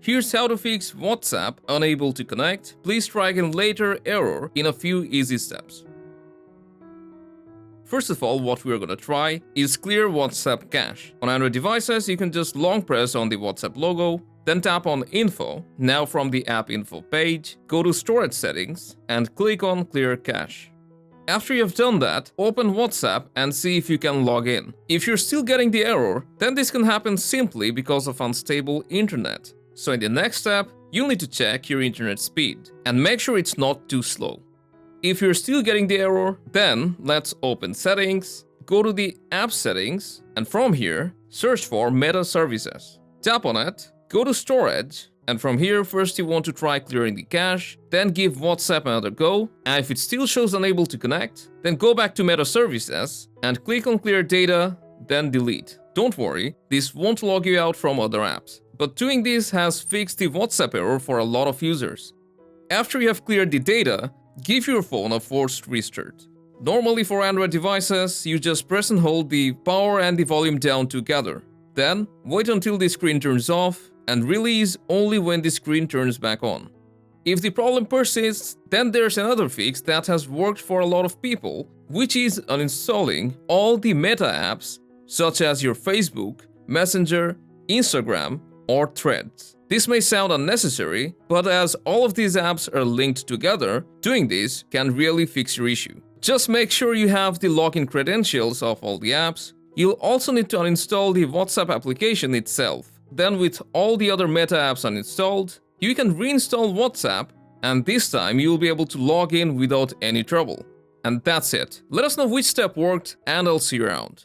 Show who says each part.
Speaker 1: Here's how to fix WhatsApp unable to connect. Please try again later error in a few easy steps. First of all, what we're gonna try is clear WhatsApp cache. On Android devices, you can just long press on the WhatsApp logo, then tap on Info. Now from the App Info page, go to Storage Settings and click on Clear Cache. After you've done that, open WhatsApp and see if you can log in. If you're still getting the error, then this can happen simply because of unstable internet. So in the next step, you'll need to check your internet speed and make sure it's not too slow. If you're still getting the error, then let's open Settings, go to the App Settings, and from here, search for Meta Services. Tap on it, go to Storage, and from here, first you want to try clearing the cache, then give WhatsApp another go, and if it still shows unable to connect, then go back to Meta Services and click on Clear Data, then Delete. Don't worry, this won't log you out from other apps, but doing this has fixed the WhatsApp error for a lot of users. After you have cleared the data, give your phone a forced restart. Normally for Android devices, you just press and hold the power and the volume down together. Then, wait until the screen turns off and release only when the screen turns back on. If the problem persists, then there's another fix that has worked for a lot of people, which is uninstalling all the Meta apps such as your Facebook, Messenger, Instagram, or Threads. This may sound unnecessary, but as all of these apps are linked together, doing this can really fix your issue. Just make sure you have the login credentials of all the apps. You'll also need to uninstall the WhatsApp application itself. Then with all the other Meta apps uninstalled, you can reinstall WhatsApp, and this time you'll be able to log in without any trouble. And that's it. Let us know which step worked, and I'll see you around.